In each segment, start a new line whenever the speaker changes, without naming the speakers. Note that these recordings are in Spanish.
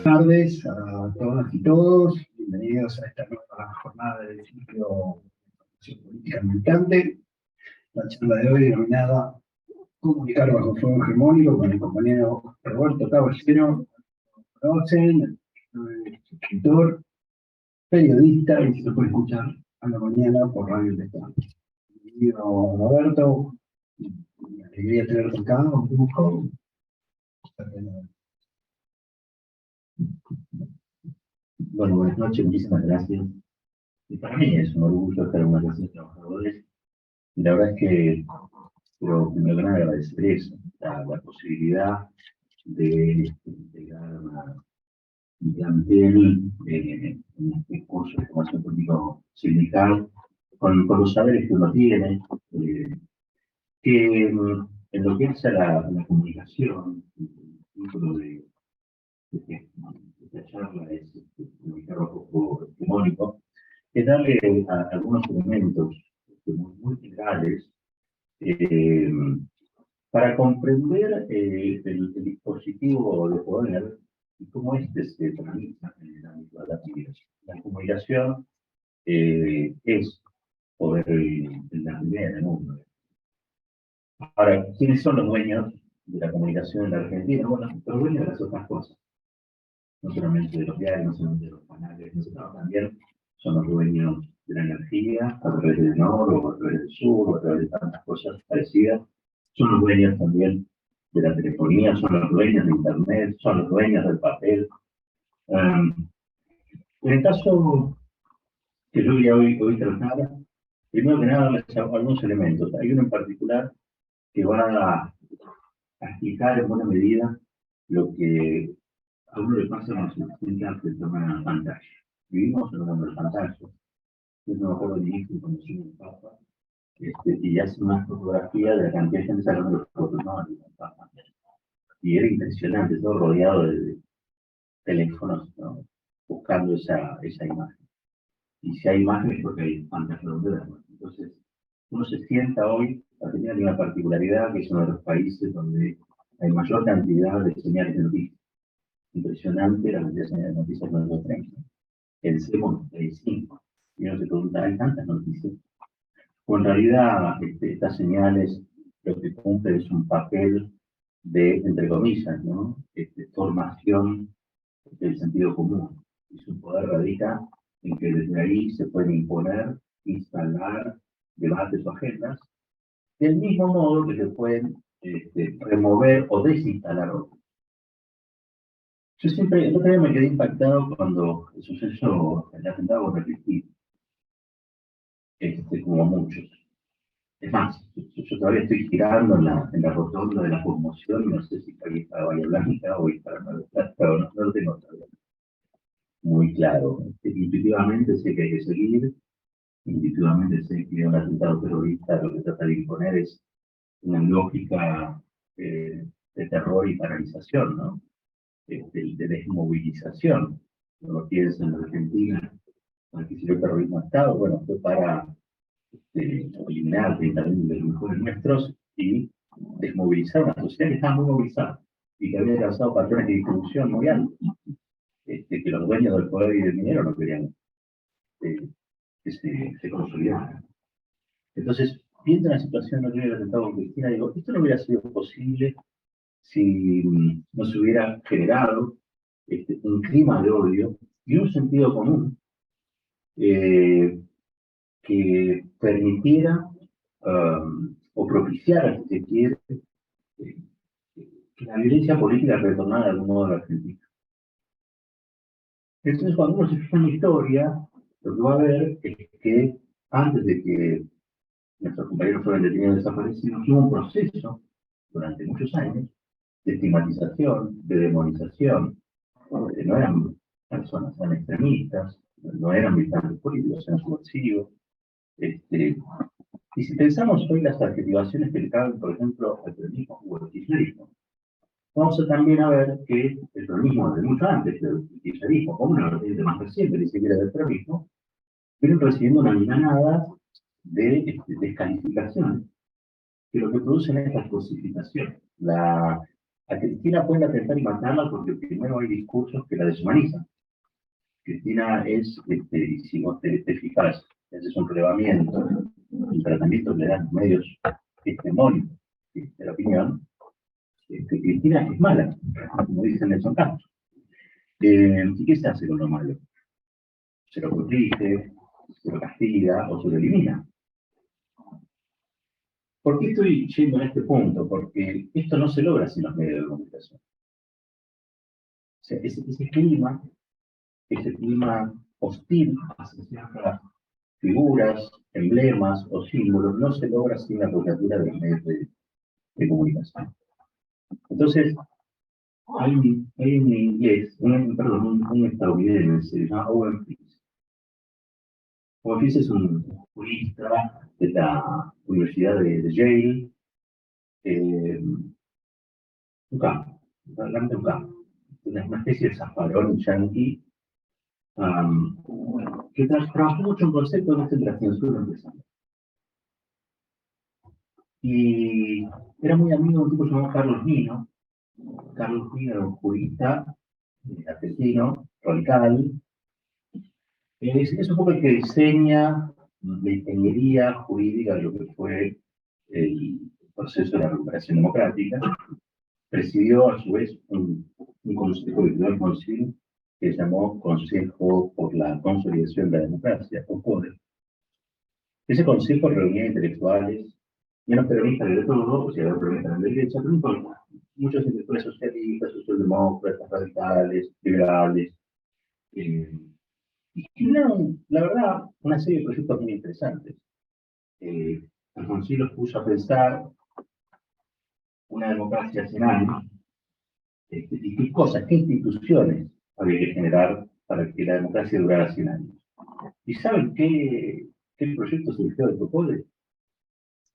Buenas tardes a todas y todos. Bienvenidos a esta nueva jornada del ciclo de Información Política Militante. La charla de hoy denominada Comunicar bajo fuego hegemónico con el compañero Roberto Caballero. Conocen, escritor, periodista y se puede escuchar a la mañana por Radio Tecán. Bienvenido Roberto, me alegría tenerte acá, un poco.
Bueno, buenas noches, muchísimas gracias. Y para mí es un orgullo estar en una clase de trabajadores. Y la verdad es que, pero primero que nada agradecer eso, la posibilidad de integrar un plantel en este curso de formación político sindical, con los saberes que uno tiene, que en lo que hace a la comunicación, el título de esta charla es comunicar bajo fuego hegemónico, es darle algunos elementos muy generales para comprender el dispositivo de poder y cómo este se tramita en el ámbito de la comunicación. La comunicación es poder en la primera en el mundo. Ahora, ¿quiénes son los dueños de la comunicación en la Argentina? Bueno, los dueños de las otras cosas, no solamente de los diarios, no solamente de los canales, no, también son los dueños de la energía, a través del norte, o a través del sur, o a través de tantas cosas parecidas. Son los dueños también de la telefonía, son los dueños de Internet, son los dueños del papel. En el caso que yo quería hoy tratar, primero que nada les hago algunos elementos. Hay uno en particular que va a explicar en buena medida lo que a uno le pasa con los estudiantes que toman pantalla. Vivimos en un mundo de pantallas. Yo no me acuerdo de mi hijo cuando soy un papa, y hace una fotografía de la cantidad de gente sacando los fotos, ¿no? Y era impresionante, todo rodeado de teléfonos, ¿no? Buscando esa imagen. Y si hay imágenes, porque hay pantallas donde verlas. Entonces, uno se sienta hoy, Argentina tiene una particularidad que es uno de los países donde hay mayor cantidad de señales de noticias. Impresionante la cantidad de señales de noticias que nosotros tenemos. Pensemos que hay 5. Y uno se pregunta, ¿hay tantas noticias? O en realidad, estas señales lo que cumplen es un papel de, entre comillas, ¿no? Formación del sentido común. Y su poder radica en que desde ahí se pueden imponer, instalar debates o agendas, del mismo modo que se pueden remover o desinstalar otros. Yo siempre, el otro día me quedé impactado cuando el suceso, el atentado repetido, como muchos. Es más, yo todavía estoy girando en la rotonda de la conmoción, no sé si ahí para Bahía Blanca o para Mar del Plata, o no lo tengo todavía muy claro. Intuitivamente sé que hay que seguir, intuitivamente sé que un atentado terrorista lo que trata de imponer es una lógica de terror y paralización, ¿no? De desmovilización. Uno piensa en la Argentina, al que sirvió el terrorismo de Estado, bueno, fue para eliminar 30.000 de los mejores nuestros y desmovilizar una sociedad que estaba muy movilizada y que había causado patrones de distribución muy altos, que los dueños del poder y del dinero no querían que se consolidaran. Entonces, viendo la situación no del atentado con Cristina, digo, esto no hubiera sido posible si no se hubiera generado un clima de odio y un sentido común que permitiera o propiciara, si se quiere, que la violencia política retornara de algún modo a la Argentina. Entonces, cuando uno se fija en la historia, lo que va a ver es que antes de que nuestros compañeros fueran detenidos desaparecidos, hubo un proceso durante muchos años de estigmatización, de demonización. No eran personas, eran extremistas, no eran militantes políticos, eran subversivos. Y si pensamos hoy las adjetivaciones que le caben, por ejemplo, al peronismo o al kirchnerismo, vamos a también a ver que el peronismo, de mucho antes del kirchnerismo, como una vertiente más reciente, ni siquiera del peronismo, vienen recibiendo una milanada de descalificaciones, que lo que producen es la cosificación. A Cristina pueden atentar y matarla porque primero hay discursos que la deshumanizan. Cristina es, si vos te fijas, haces un relevamiento, un tratamiento que le dan medios hegemónicos de la opinión, Cristina es mala, como dice Nelson Castro. ¿Y qué se hace con lo malo? Se lo corrige, se lo castiga o se lo elimina. ¿Por qué estoy yendo a este punto? Porque esto no se logra sin los medios de comunicación. O sea, ese clima hostil hacia ciertas figuras, emblemas o símbolos, no se logra sin la apoyatura de los medios de comunicación. Entonces, hay un inglés, un estadounidense, se llama Owen Fitz. Owen Fitz es un jurista de la Universidad de Yale, un campo, realmente un campo, una especie de zafarón yankee, que trabajó mucho un concepto de la censura empresarial. Y era muy amigo de un tipo llamado Carlos Nino. Carlos Nino era un jurista argentino, radical. Es un poco el que diseña la ingeniería jurídica de lo que fue el proceso de la recuperación democrática. Presidió a su vez un consejo de Tribunal Concil que se llamó Consejo por la Consolidación de la Democracia, o CODE. Ese consejo reunía intelectuales, menos peronistas de todo, o sea, los peronistas de derecha, pero no importa. Muchos intelectuales socialistas, socialdemócratas, radicales, liberales, y generaron, la verdad, una serie de proyectos muy interesantes. Alfonsín los puso a pensar una democracia sin años, y qué cosas, qué instituciones había que generar para que la democracia durara 100 años. ¿Y saben qué proyecto surgió de CODE?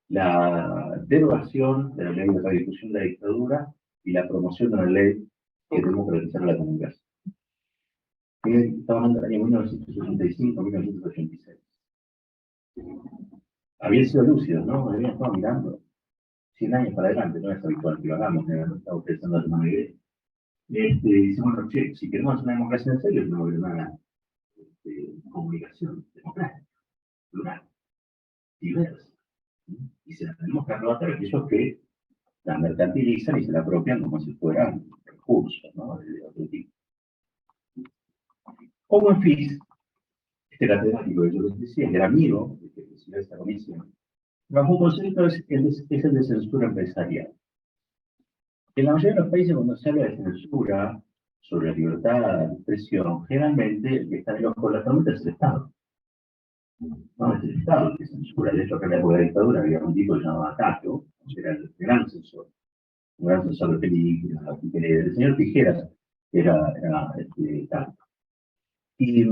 La derogación de la ley de redifusión de la dictadura y la promoción de una ley que democratizara la comunicación. Estamos hablando del año 1985-1986. Habían sido lúcidos, ¿no? Habían estado mirando 100 años para adelante, no es habitual que lo hagamos, no estamos pensando en una idea. Dice, bueno, che, si queremos una democracia en serio, no haber una comunicación democrática, plural, diversa. Y se la tenemos que arrebatar a aquellos que la mercantilizan y se la apropian como si fueran recursos, ¿no? De otro tipo. Owen Fitz, este catedrático que yo les decía, que era amigo de que presidió esta comisión, bajo un concepto es el de censura empresarial. En la mayoría de los países, cuando se habla de censura sobre la libertad de expresión, generalmente el que está en el ojo de la tormenta es el Estado. No, es el Estado que censura. De hecho, acá en la época de la dictadura había un tipo llamado Tato, que era el gran censor. Un gran censor de películas. El señor Tijeras era Tato. Y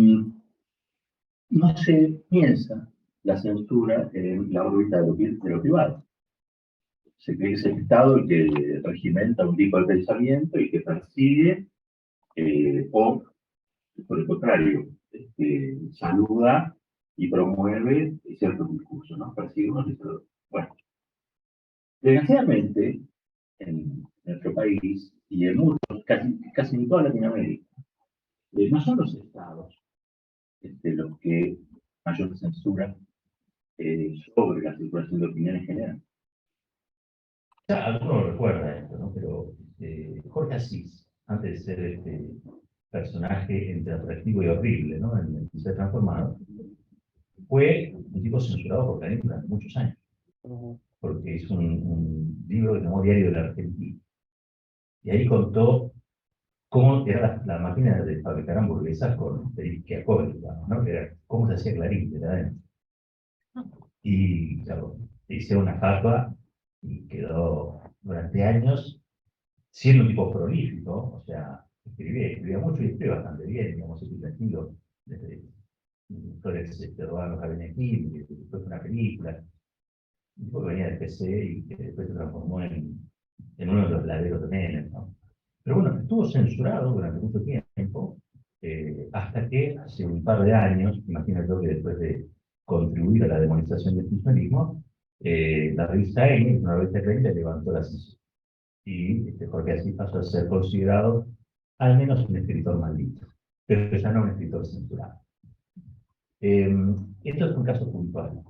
no se piensa la censura en la órbita de lo privado. Se cree que es el Estado el que regimenta un tipo de pensamiento y que persigue, o por el contrario, saluda y promueve ciertos discursos, ¿no? Persigue unos y otros. Bueno, desgraciadamente, en nuestro país y en muchos, casi en toda Latinoamérica, no son los Estados los que mayor censura sobre la circulación de opinión en general.
Ya, alguno recuerda esto, ¿no? Pero Jorge Asís, antes de ser este personaje entre atractivo y horrible, ¿no? En el Ser Transformado, fue un tipo censurado por Clarín durante muchos años, porque hizo un libro que se llamó Diario de la Argentina. Y ahí contó cómo era la máquina de fabricar hamburguesas con periquiacol, ¿no? Que era cómo se hacía Clarín de adentro. Y claro, hice una fatwa y quedó durante años siendo un tipo prolífico, o sea, escribía mucho y escribía bastante bien, digamos, es tranquilo, desde Flores Urbano Cabenecín, que después fue una película, un tipo que venía del PC y que después se transformó en uno de los laderos de Menem, ¿no? Pero bueno, estuvo censurado durante mucho tiempo, hasta que hace un par de años, imagínate que después de contribuir a la demonización del kirchnerismo, la revista ENI, una revista que le levantó la censura. y Jorge Asís pasó a ser considerado al menos un escritor maldito, pero ya no un escritor censurado. Esto es un caso puntual,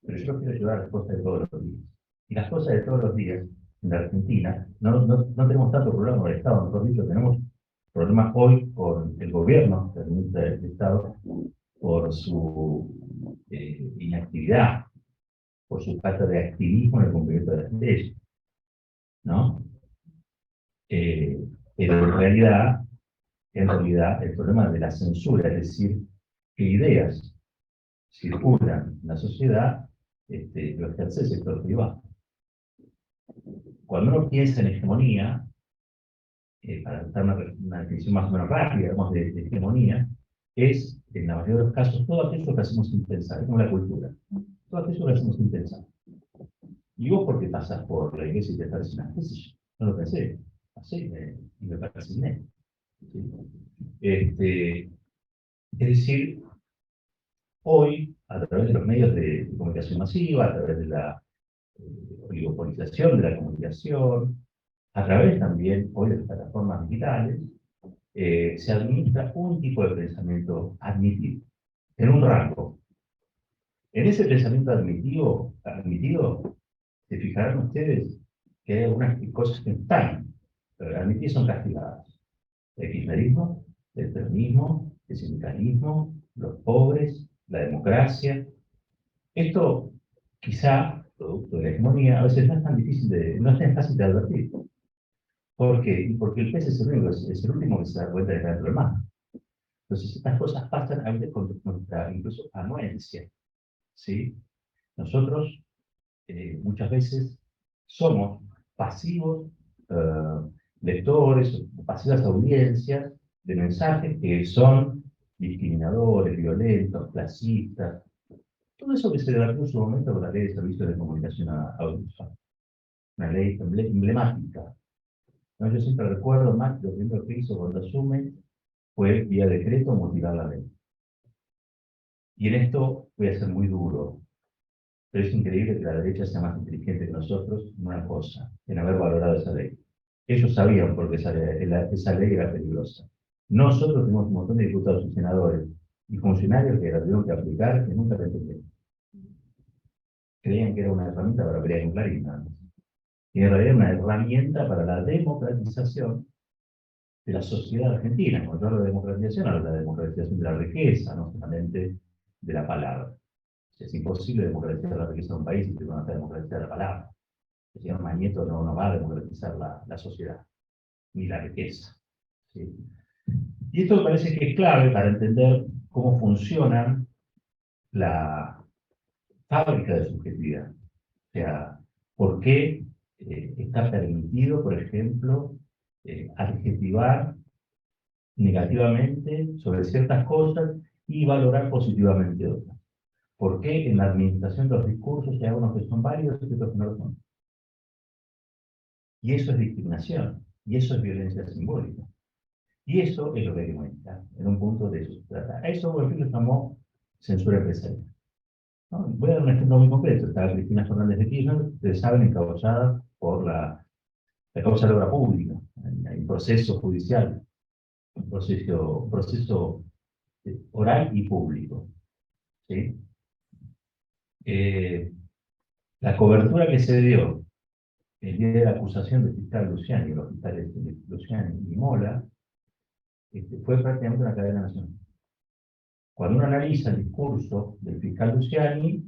pero yo lo quiero llevar a las cosas de todos los días. Y las cosas de todos los días, en la Argentina, no tenemos tanto problema con el Estado, mejor dicho, tenemos problemas hoy con el gobierno, el Estado, por su inactividad, por su falta de activismo en el cumplimiento de las leyes, ¿no? Pero en realidad, el problema de la censura, es decir, qué ideas circulan en la sociedad, lo ejerce el sector privado. Cuando uno piensa en hegemonía, para dar una definición más o menos rápida, digamos, de hegemonía, es, en la mayoría de los casos, todo aquello que hacemos sin pensar, es como la cultura. Todo aquello que hacemos sin pensar. ¿Y vos por qué pasás por la iglesia y te persinas? ¿Qué sé yo? No lo pensé. Así, y me persigné. ¿Sí? Es decir, hoy, a través de los medios de comunicación masiva, a través de la oligopolización de la comunicación, a través también hoy de las plataformas digitales, se administra un tipo de pensamiento admitido, en un rango. En ese pensamiento admitido, se fijarán ustedes que hay algunas cosas que están admitidas, son castigadas. El kirchnerismo, el peronismo, el sindicalismo, los pobres, la democracia. Esto, quizá, producto de la hegemonía, a veces no es tan difícil no es tan fácil de advertir. ¿Por qué? Porque el pez es el único, es el último que se da cuenta de que está dentro del mar. Entonces, estas cosas pasan a veces con nuestra incluso anuencia, ¿sí? Nosotros muchas veces somos pasivos lectores, pasivas audiencias de mensajes que son discriminadores, violentos, clasistas. Todo eso que se debatió en su momento con la Ley de Servicios de Comunicación Audiovisual. Una ley emblemática. ¿No? Yo siempre recuerdo más que lo primero que hizo cuando asume fue, vía decreto, modificar la ley. Y en esto voy a ser muy duro, pero es increíble que la derecha sea más inteligente que nosotros en una cosa, en haber valorado esa ley. Ellos sabían por qué esa ley era peligrosa. Nosotros tenemos un montón de diputados y senadores y funcionarios que la tuvieron que aplicar y nunca la entendieron. Creían que era una herramienta para pelear con Clarín, nada más. Y en realidad una herramienta para la democratización de la sociedad argentina. Cuando hablo de democratización, hablo de la democratización de la riqueza, no solamente de la palabra. Es imposible democratizar la riqueza de un país si no se democratizar la palabra. El señor Mañeto no va a democratizar la sociedad, ni la riqueza. ¿Sí? Y esto me parece que es clave para entender cómo funciona la fábrica de subjetividad. O sea, por qué está permitido, por ejemplo, adjetivar negativamente sobre ciertas cosas y valorar positivamente otras. ¿Por qué en la administración de los discursos hay algunos que son válidos y otros que no lo son? Y eso es discriminación, y eso es violencia simbólica. Y eso es lo que hay que modificar, en un punto de eso se trata. A eso, por ejemplo, llamó censura empresarial. ¿No? Voy a dar un ejemplo muy concreto. Está Cristina Fernández de Kirchner, ustedes saben, encausada por la causa de obra pública, en proceso judicial, un proceso oral y público. ¿Sí? La cobertura que se dio el día de la acusación del fiscal Luciani, los fiscales Luciani y Mola, fue prácticamente una cadena nacional. Cuando uno analiza el discurso del fiscal Luciani,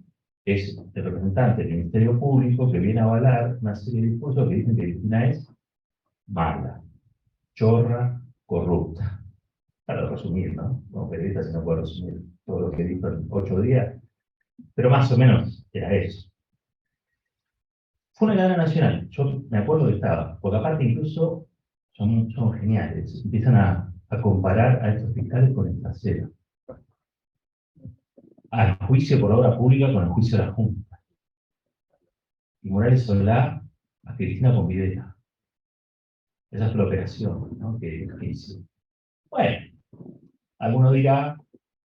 es el representante del Ministerio Público que viene a avalar una serie de discursos que dicen que Cristina es mala, chorra, corrupta. Para resumir, ¿no? Como periodista si no puedo resumir todo lo que dijo en 8 días, pero más o menos era eso. Fue una cadena nacional, yo me acuerdo que estaba, porque aparte incluso son geniales, empiezan a comparar a estos fiscales con el trasero. Al juicio por obra pública con el juicio de la Junta. Y Morales Solá a Cristina con Videla. Esa es la operación, ¿no? que hizo. Bueno, alguno dirá,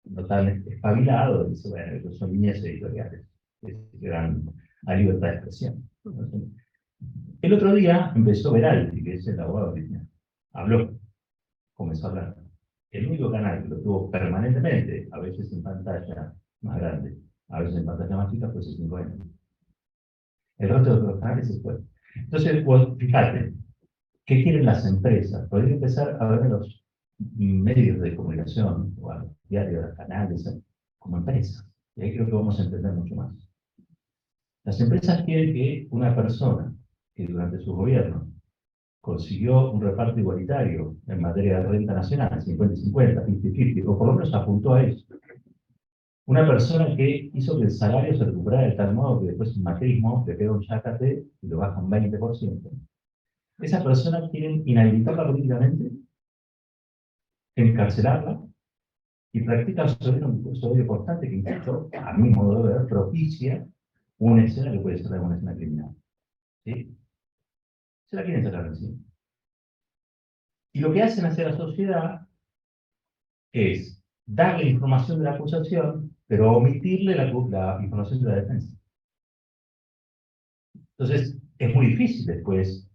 no tan espabilado, dice, bueno, son líneas editoriales, que dan a libertad de expresión. El otro día empezó Veraldi, que es el abogado cristiano. Habló, comenzó a hablar. El único canal que lo tuvo permanentemente, a veces en pantalla más grande, a veces en pantalla más chica, fue hace 5 años. El resto de otros canales se fue. Entonces, vos, fíjate, ¿qué quieren las empresas? Podrían empezar a ver los medios de comunicación, o a los diarios, a los canales, como empresas. Y ahí creo que vamos a entender mucho más. Las empresas quieren que una persona que durante su gobierno consiguió un reparto igualitario en materia de renta nacional, 50-50, 50-50, o por lo menos apuntó a eso. Una persona que hizo que el salario se recuperara de tal modo que después el macrismo le pega un chácate y lo baja un 20%. Esas personas quieren inhabilitarla políticamente, encarcelarla, y practican sobre un discurso de odio constante que incluso, a mi modo de ver, propicia una escena que puede ser una escena criminal. ¿Sí? Se la quieren sacar de encima. Y lo que hacen hacia la sociedad es darle información de la acusación, pero omitirle la información de la defensa. Entonces, es muy difícil después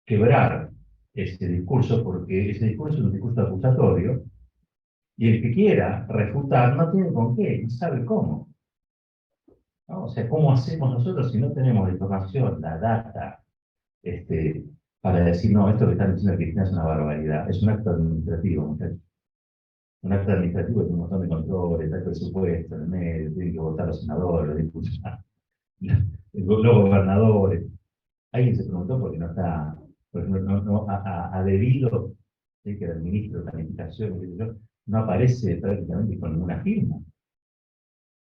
quebrar ese discurso, porque ese discurso es un discurso acusatorio, y el que quiera refutar no tiene con qué, no sabe cómo. ¿No? O sea, ¿cómo hacemos nosotros si no tenemos la información, la data, para decir, no, esto que están diciendo que Cristina es una barbaridad? Es un acto administrativo, muchachos. Un acto administrativo tiene un montón de controles, hay presupuesto en el medio, tienen que votar los senadores, los diputados, los gobernadores. Alguien se preguntó por qué no está, porque no ha debido, ¿sí? Que el ministro de Planificación no aparece prácticamente con ninguna firma.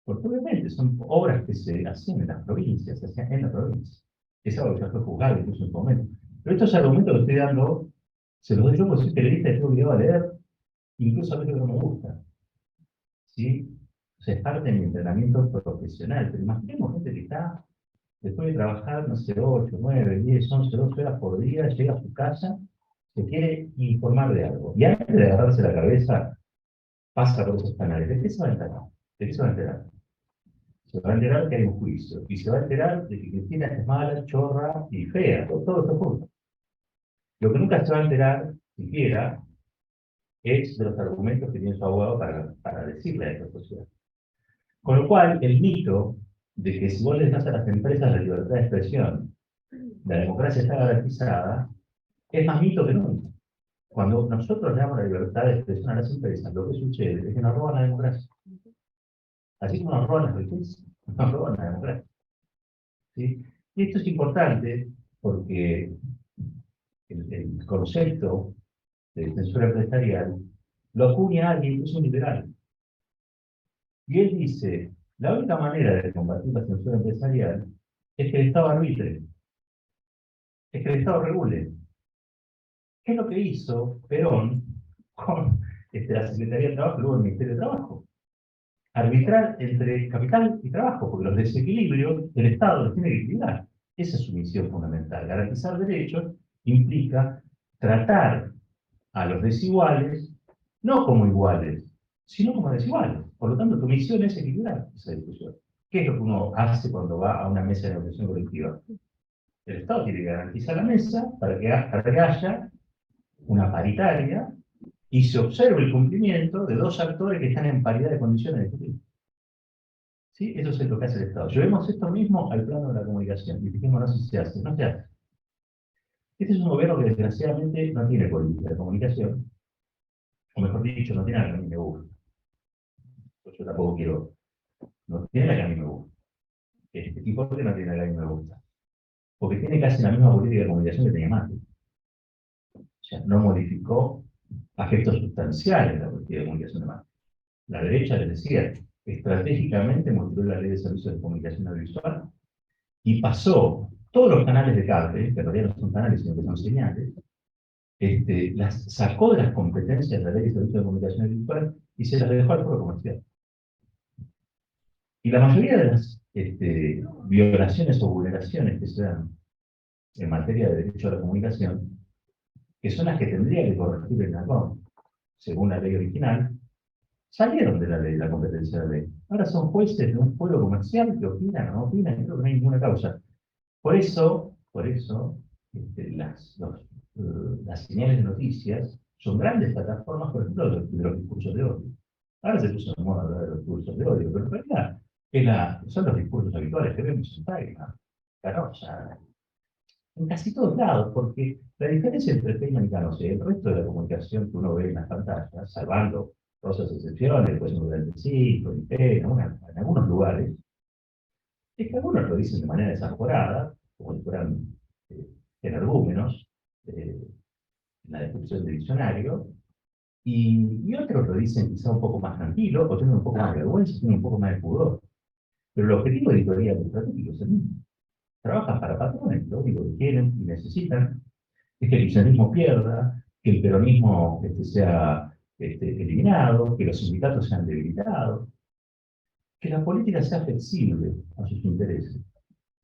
Porque obviamente son obras que se hacían en las provincias, se hacían en la provincia. Es algo que ya fue juzgado incluso en su momento. Pero estos argumentos que estoy dando, se los doy yo porque soy periodista y tengo que ir a leer, incluso a veces que no me gusta. ¿Sí? O sea, es parte de mi entrenamiento profesional. Pero imaginemos gente que está, después de trabajar, no sé, 8, 9, 10, 11, 12 horas por día, llega a su casa, se quiere informar de algo. Y antes de agarrarse la cabeza, pasa por esos canales. ¿De qué se va a enterar? ¿De qué se va a enterar? Se va a enterar que hay un juicio. Y se va a enterar de que Cristina es mala, chorra y fea. Todo esto junto. Lo que nunca se va a enterar, siquiera, es de los argumentos que tiene su abogado para decirle a esta sociedad. Con lo cual, el mito de que si vos les das a las empresas la libertad de expresión, la democracia está garantizada, es más mito que nunca. Cuando nosotros le damos la libertad de expresión a las empresas, lo que sucede es que nos roban la democracia. Así como nos roban las riquezas, nos roban la democracia. ¿Sí? Y esto es importante porque el concepto de censura empresarial lo acuña alguien que es un liberal. Y él dice, la única manera de combatir la censura empresarial es que el Estado arbitre, es que el Estado regule. ¿Qué es lo que hizo Perón con la Secretaría de Trabajo y luego el Ministerio de Trabajo? Arbitrar entre capital y trabajo, porque los desequilibrios el Estado los tiene que equilibrar. Esa es su misión fundamental. Garantizar derechos implica tratar a los desiguales no como iguales, sino como desiguales. Por lo tanto, tu misión es equilibrar esa discusión. ¿Qué es lo que uno hace cuando va a una mesa de negociación colectiva? El Estado tiene que garantizar la mesa para que haya una paritaria y se observe el cumplimiento de dos actores que están en paridad de condiciones de discutir. ¿Sí? Eso es lo que hace el Estado. Llevemos esto mismo al plano de la comunicación y fijémonos si se hace. No se hace. Este es un gobierno que desgraciadamente no tiene política de comunicación, o mejor dicho, no tiene la que a mí me gusta. Pues yo tampoco quiero, no tiene la que a mí me gusta. ¿Y por qué no tiene la que a mí me gusta? Porque tiene casi la misma política de comunicación que tenía Macri. O sea, no modificó aspectos sustanciales de la política de comunicación de Macri. La derecha, les decía, estratégicamente modificó la ley de servicios de comunicación audiovisual y pasó todos los canales de cable, que en realidad no son canales, sino que son señales, las sacó de las competencias de la ley de servicios de comunicación audiovisual y se las dejó al foro comercial. Y la mayoría de las violaciones o vulneraciones que se dan en materia de derecho a la comunicación, que son las que tendría que corregir el NACOM, según la ley original, salieron de la ley, de la competencia de la ley. Ahora son jueces de un foro comercial que opinan o no opinan, creo que no hay ninguna causa. Por eso, Por eso, las señales de noticias son grandes plataformas, por ejemplo, de los discursos de odio. Ahora se puso de moda hablar de los discursos de odio, pero en realidad son los discursos habituales que vemos en Telegram, Carosa, en casi todos lados, porque la diferencia entre Facebook y Carosa y el resto de la comunicación que uno ve en las pantallas, salvando cosas excepciones, pues en el 5, en algunos lugares, es que algunos lo dicen de manera desaforada, como si fueran energúmenos, en la descripción del diccionario, y otros lo dicen quizá un poco más tranquilo, o tienen un poco más de vergüenza, tienen un poco más de pudor. Pero el objetivo editorial y estratégico es el mismo. Trabajan para patrones, lo único que quieren y necesitan es que el kirchnerismo pierda, que el peronismo sea eliminado, que los sindicatos sean debilitados, que la política sea flexible a sus intereses.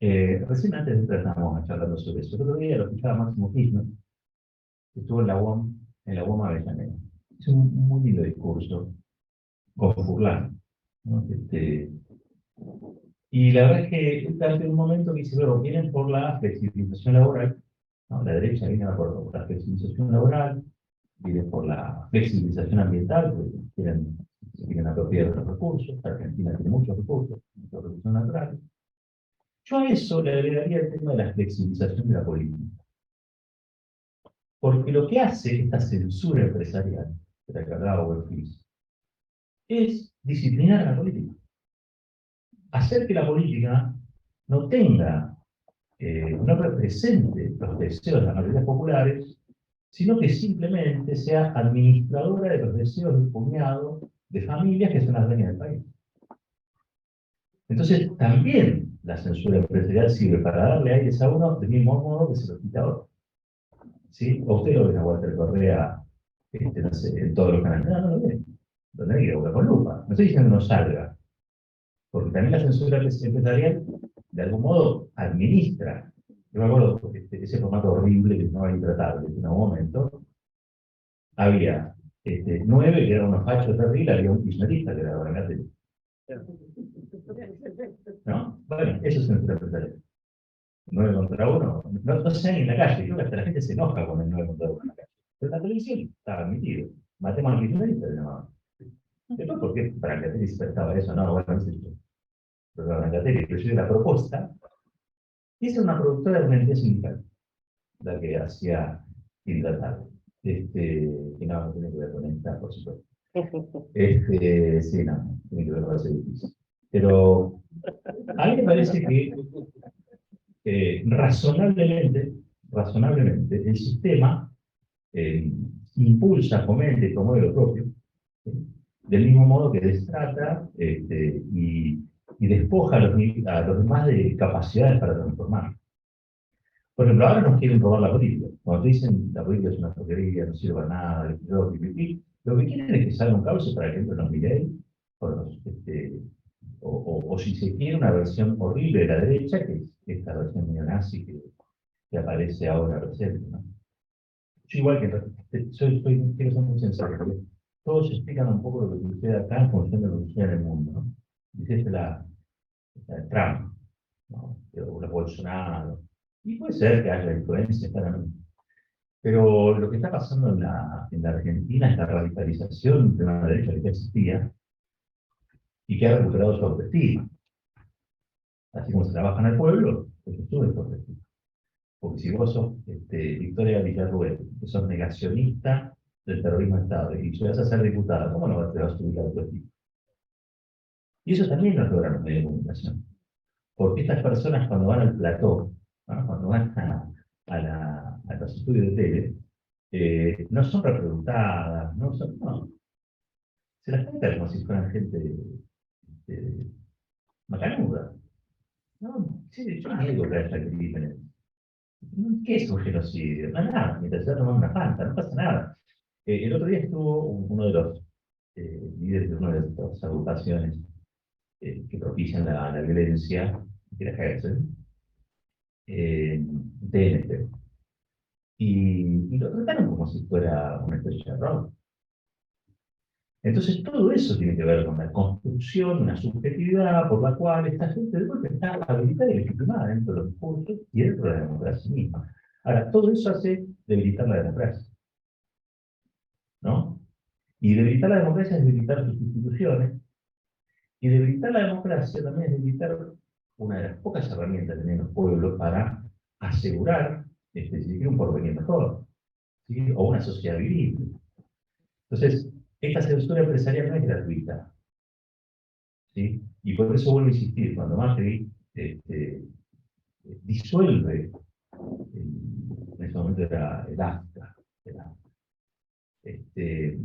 Recién antes estábamos charlando sobre eso. El otro día lo escuchaba Máximo Kirchner, que estuvo en la UOM Avellaneda. Hizo un muy lindo discurso con Furlan, ¿no? Y la verdad es que durante un momento que dice, luego vienen por la flexibilización laboral, ¿no? La derecha viene por la flexibilización laboral, viene por la flexibilización ambiental, porque quieren apropiar los recursos. Argentina tiene muchos recursos naturales. Yo a eso le agregaría el tema de la flexibilización de la política. Porque lo que hace esta censura empresarial, de la que hablaba Wolfis, es disciplinar a la política. Hacer que la política no tenga, no represente los deseos de las mayorías populares, sino que simplemente sea administradora de los deseos de un puñado de familias que son las dueñas del país. Entonces, también la censura empresarial sirve para darle aires a uno del mismo modo que se lo quita a otro. ¿Sí? O usted lo ve a Walter Correa no sé, en todos los canales. No, no lo ve. Lo tiene que ver con lupa. No estoy diciendo que no salga, porque también la censura empresarial, de algún modo, administra. Yo me acuerdo de ese formato horrible que no era intratable. En algún momento había 9 que eran unos fachos terribles, había un kirchnerista que era Brancatelli. ¿No? Bueno, eso es censura empresarial. 9 contra 1, no sé ni en la calle, creo que hasta la gente se enoja con el 9 contra 1 en la calle. Pero en la televisión estaba admitido. Matemos al kirchnerista de nuevo. Después, ¿por qué Brancatelli se prestaba eso? No, bueno, no sé yo. Pero Brancatelli incluyó la propuesta, y esa es una productora de una entidad sindical, la que hacía Intratable. Que no tiene que ver con esta, por supuesto. Sí, no, tiene que ver con ese edificio. Pero a mí me parece que razonablemente, el sistema impulsa, fomenta y promueve lo propio, ¿sí? Del mismo modo que destrata y despoja a los demás de capacidades para transformar. Por ejemplo, ahora nos quieren robar la política. Cuando te dicen la política es una porquería, no sirve para nada, lo que quieren es que salga un cauce para que entren los Milei, o si se quiere una versión horrible de la derecha, que es esta versión neonazi que aparece ahora reciente, ¿no? Yo igual quiero ser muy sincero, porque todos explican un poco lo que sucede acá en función de lo que sucede en el mundo, ¿no? Dice la Trump, ¿no? O los Bolsonaro. Y puede ser que haya influencia, claramente. Pero lo que está pasando en la Argentina es la radicalización de una derecha que ya existía y que ha recuperado su autoestima. Así como se trabaja en el pueblo, eso sube su autoestima. Porque si vos sos Victoria Villarruel, que sos negacionista del terrorismo de Estado, y llegas a ser diputada, ¿cómo no te vas a subir la autoestima? Y eso también lo logran los medios de comunicación. Porque estas personas cuando van al plató, ¿no? Cuando van a los estudios de tele, no son repreguntadas, no. Se las trata como si fueran gente macanuda. No, sí, yo no digo que haya crímenes. ¿Qué es un genocidio? No es nada, mientras se tomando una fanta, no pasa nada. El otro día estuvo uno de los líderes de una de estas agrupaciones que propician la violencia, que la ejercen, TNT. Y lo trataron como si fuera una especie de rock. Entonces, todo eso tiene que ver con la construcción de una subjetividad por la cual esta gente de golpe está habilitada y legitimada dentro de los discursos y dentro de la democracia misma. Ahora, todo eso hace debilitar la democracia, ¿no? Y debilitar la democracia es debilitar sus instituciones, y debilitar la democracia también es debilitar una de las pocas herramientas que tienen los pueblos para asegurar si quiere un porvenir mejor, ¿sí? O una sociedad vivible. Entonces, esta censura empresarial no es gratuita, ¿sí? Y por eso vuelvo a insistir, cuando Macri disuelve, en ese momento era el AFCA, este,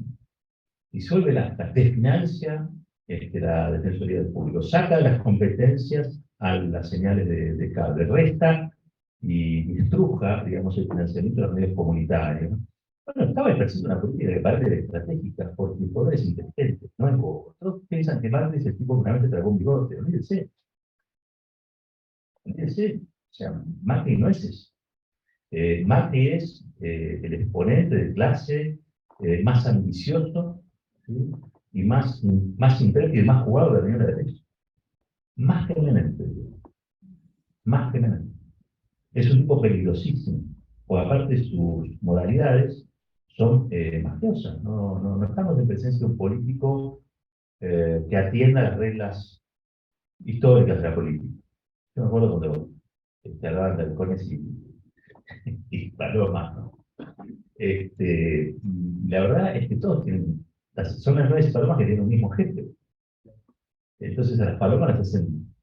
disuelve el AFCA, desfinancia la Defensoría del Público, saca las competencias a las señales de cable, resta y estruja, digamos, el financiamiento de los medios comunitarios, ¿no? Bueno, estaba ejerciendo una política que parece estratégica, porque el poder es inteligente, no es bobo. Todos piensan que Macri es el tipo que una vez se tragó un bigote, olvídense. Olvídense. O sea, Macri no es eso. Macri es el exponente de clase más ambicioso, ¿sí? Y más intrépido y más jugado de la Unión de Derecho. Más que Menem, más que Menem. Es un tipo peligrosísimo, porque aparte sus modalidades son mafiosas. No estamos en presencia de un político que atienda las reglas históricas de la política. Yo me acuerdo cuando hablaban de halcones y palomas, ¿no? La verdad es que todos tienen, son las nueve palomas que tienen un mismo jefe. Entonces a las palomas las hacen,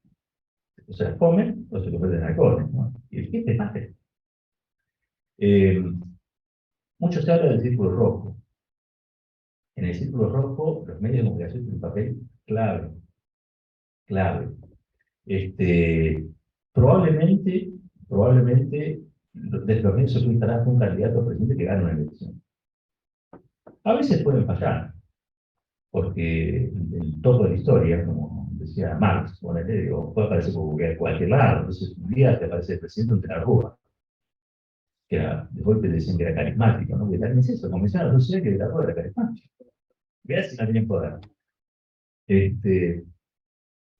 o se las comen o se convierten en halcones, ¿no? Y el jefe es más. Mucho se habla del círculo rojo. En el círculo rojo, los medios de comunicación tienen un papel clave, clave. Probablemente, desde los medios se puede instalar un candidato a presidente que gane una elección. A veces pueden fallar, porque el topo de la historia, como decía Marx, puede aparecer por cualquier lado. Entonces, un día te aparece el presidente de la Rúa, que era, de golpe decían que era carismático, ¿no? Porque también es eso, convencer a la sociedad que de la Rúa era carismático. Vean si no tienen poder.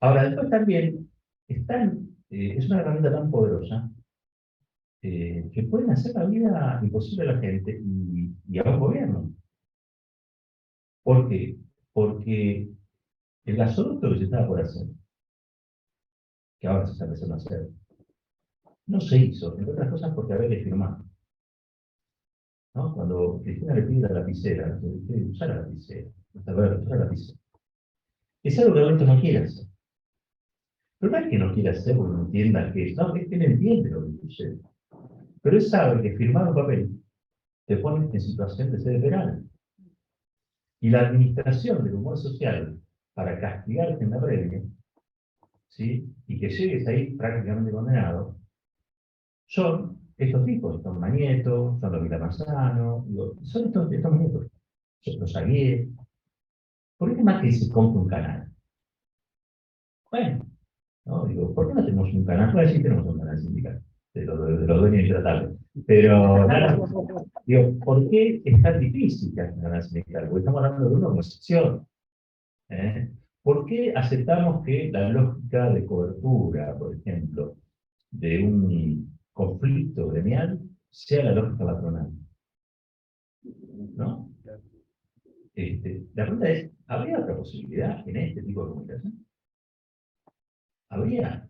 Ahora, después también es una herramienta tan poderosa que pueden hacer la vida imposible a la gente y a un gobierno. ¿Por qué? Porque el gasoducto que se estaba por hacer, que ahora se está empezando a hacer, no se hizo, entre otras cosas porque había que firmar, ¿no? Cuando Cristina le pide la lapicera, usar la lapicera, usar la lapicera. Es algo que Alberto no quiere hacer. Pero no es que no quiera hacer porque no entienda que es, no, es que él entiende lo que sucede. Pero él sabe que firmar un papel te pone en situación de ser penal. Y la administración del humor social para castigarte en la previa, ¿sí? Y que llegues ahí prácticamente condenado, son estos tipos, son Manieto, son los Villamanzano, son estos muñecos, son los Aguirre. ¿Por qué más que se compra un canal? Bueno, ¿no? Digo, ¿por qué no tenemos un canal? Bueno, sí tenemos un canal sindical, de los dueños intratables. Pero, nada, digo, ¿por qué es tan difícil que haya un canal sindical? Porque estamos hablando de una homosexual. ¿Por qué aceptamos que la lógica de cobertura, por ejemplo, de un conflicto gremial sea la lógica patronal? ¿No? La pregunta es, ¿habría otra posibilidad en este tipo de comunicación? ¿Habría?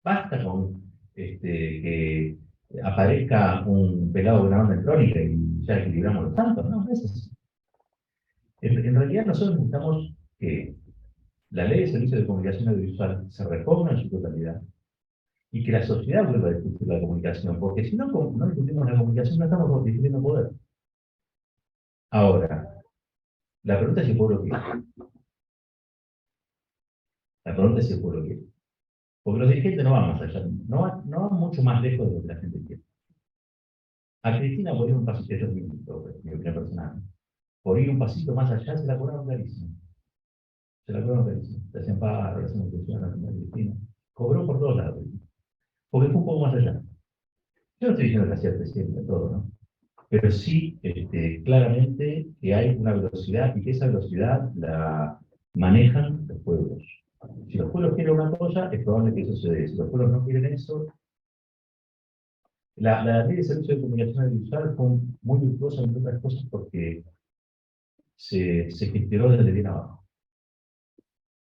Basta con que aparezca un pelado de una onda electrónica y ya equilibramos los tantos, ¿no? No es así. En realidad nosotros necesitamos que la ley de servicios de comunicación audiovisual se reponga en su totalidad y que la sociedad vuelva a discutir la comunicación, porque si no, no discutimos la comunicación, no estamos discutiendo poder. Ahora, la pregunta es si el pueblo quiere. La pregunta es si el pueblo quiere. Porque los dirigentes no van más allá, no van mucho más lejos de lo que la gente quiere. A Cristina, por ir un pasito, esto es mi opinión personal, por ir un pasito más allá, se la cobraron carísimo. Se la cobraron carísimo. Se hacen paro, le hacen inclusión a la Cristina. Cobró por todos lados. Porque fue un poco más allá. Yo no estoy diciendo que hacía el presidente todo, ¿no? pero sí claramente que hay una velocidad y que esa velocidad la manejan los pueblos. Si los pueblos quieren una cosa, es probable que eso se dé. Si los pueblos no quieren eso, la ley de servicio de comunicación audiovisual fue muy virtuosa, entre otras cosas, porque se gestionó desde bien abajo,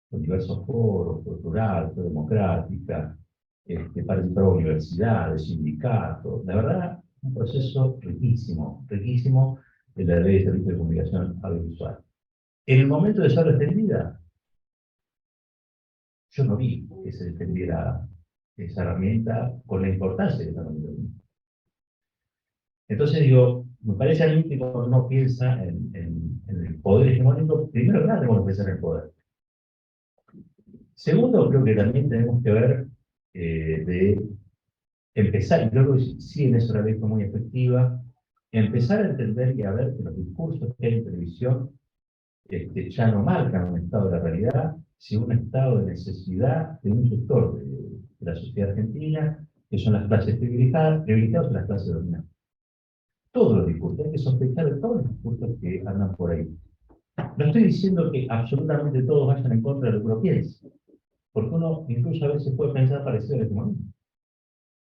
con diversos foros, fue plural, fue democrática, participaron universidades, sindicatos. La verdad, un proceso riquísimo, riquísimo de la ley de servicio de comunicación audiovisual. En el momento de ser defendida, yo no vi que se defendiera esa herramienta con la importancia que está teniendo. Entonces digo, me parece a mí que cuando uno piensa en el poder hegemónico, primero que nada tenemos que pensar en el poder. Segundo, creo que también tenemos que ver de empezar, y creo que sí en eso la ley fue muy efectiva, empezar a entender y a ver que los discursos que hay en televisión ya no marcan un estado de la realidad, sino un estado de necesidad de un sector de la sociedad argentina, que son las clases privilegiadas o las clases dominantes. Todos los discursos, hay que sospechar de todos los discursos que andan por ahí. No estoy diciendo que absolutamente todos vayan en contra de lo que uno piensa, porque uno incluso a veces puede pensar parecido al economía,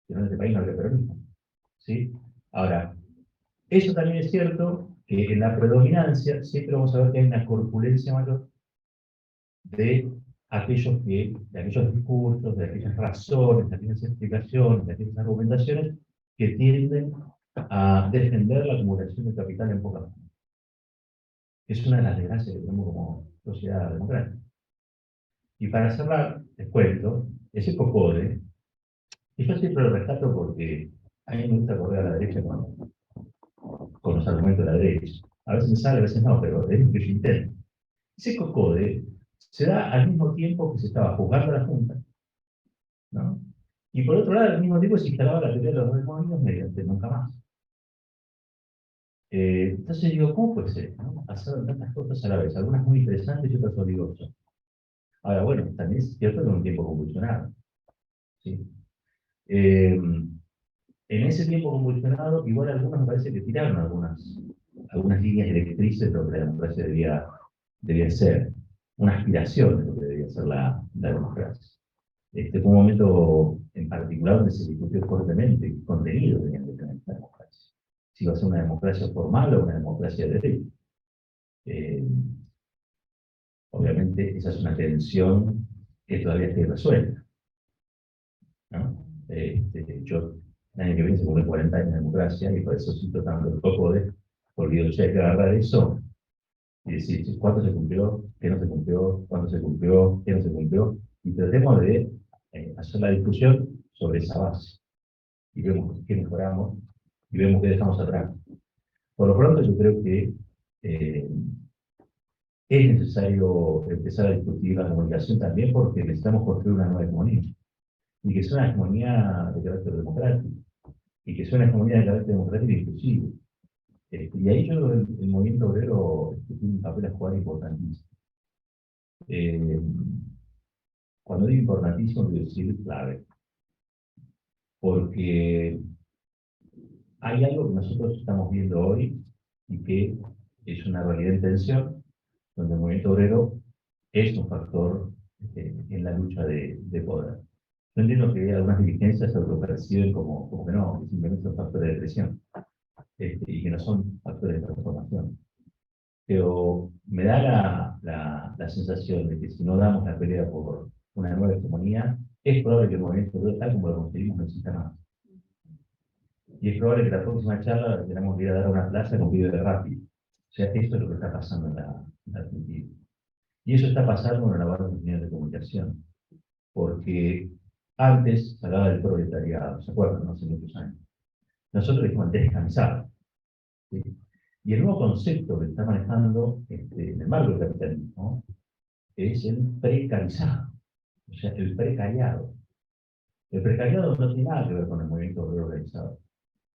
que en este país no había peronismo. ¿Sí? Ahora, eso también es cierto que en la predominancia siempre vamos a ver que hay una corpulencia mayor de de aquellos discursos, de aquellas razones, de aquellas explicaciones, de aquellas argumentaciones que tienden a defender la acumulación de capital en pocas manos. Es una de las desgracias que tenemos como sociedad democrática. Y para cerrar, les cuento, ese COCODE, y yo siempre lo rescato porque a mí me gusta correr a la derecha con los argumentos de la derecha. A veces me sale, a veces no, pero es lo que yo intento. Ese COCODE se da al mismo tiempo que se estaba juzgando a la Junta, ¿no? Y por otro lado, al mismo tiempo se instalaba la teoría de los demonios mediante nunca más. Entonces digo, ¿cómo puede ser? ¿No? Pasaron tantas cosas a la vez, algunas muy interesantes y otras odiosas. Ahora, bueno, también es cierto que en un tiempo convulsionado. ¿Sí? En ese tiempo convulsionado, igual algunos me parece que tiraron algunas líneas directrices de lo que la democracia debía ser, una aspiración de lo que debía ser la democracia. Fue un momento en particular donde se discutió fuertemente qué contenido tenía que tener la democracia. Si iba a ser una democracia formal o una democracia de derecho. Obviamente, esa es una tensión que todavía está irresuelta, ¿no? Yo, el año que viene se cumple 40 años de democracia y por eso cito tanto el COCODE, porque yo hay que agarrar eso y decir cuánto se cumplió, qué no se cumplió, cuándo se cumplió, qué no se cumplió, y tratemos de hacer la discusión sobre esa base. Y vemos qué mejoramos y vemos qué dejamos atrás. Por lo pronto, yo creo que es necesario empezar a discutir la comunicación también porque necesitamos construir una nueva hegemonía. Y que sea una hegemonía de carácter democrático. Y que sea una hegemonía de carácter democrático inclusivo. Y ahí yo creo que el movimiento obrero tiene un papel a jugar importantísimo. Cuando digo importantísimo, quiero decir clave. Porque hay algo que nosotros estamos viendo hoy y que es una realidad en tensión, donde el movimiento obrero es un factor en la lucha de poder. Yo entiendo que algunas dirigencias se autoperciben como que no, que simplemente son factores de presión y que no son factores de transformación. Pero me da la sensación de que si no damos la pelea por una nueva hegemonía, es probable que el movimiento obrero, tal como lo conseguimos, no exista más. Y es probable que la próxima charla tengamos que ir a dar a una plaza con video de Rappi. O sea, esto es lo que está pasando en la Argentina. Y eso está pasando en la base de medios de comunicación. Porque antes se hablaba del proletariado, ¿se acuerdan? Hace muchos años. Nosotros dijimos descansar. ¿Sí? Y el nuevo concepto que está manejando en el marco del capitalismo es el precarizado, o sea, el precariado. El precariado no tiene nada que ver con el movimiento obrero organizado.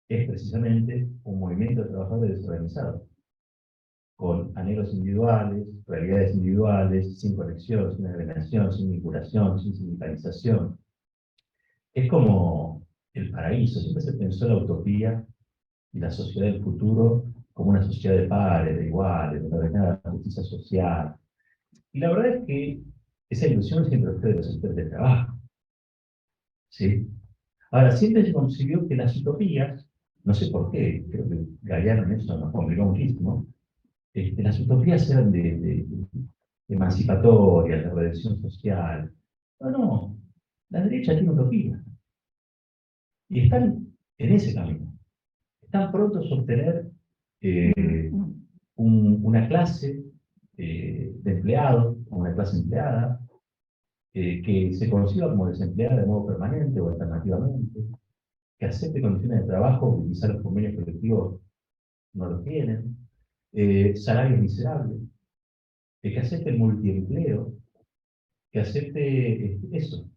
Es precisamente un movimiento de trabajadores desorganizados, con anhelos individuales, realidades individuales, sin conexión, sin agregación, sin vinculación, sin sindicalización. Es como el paraíso, siempre se pensó la utopía y la sociedad del futuro como una sociedad de pares, de iguales, donde reina la justicia social. Y la verdad es que esa ilusión siempre fue de los sectores de trabajo. ¿Sí? Ahora, siempre se consiguió que las utopías, no sé por qué, creo que Galeano en eso nos complicó muchísimo, las utopías eran de emancipatorias, de redención social. No, no, la derecha tiene utopía. Y están en ese camino. Están prontos a obtener una clase de empleados, una clase empleada, que se conciba como desempleada de modo permanente o alternativamente, que acepte condiciones de trabajo que quizá los convenios colectivos no los tienen, salarios miserables, que acepte el multiempleo, que acepte eso,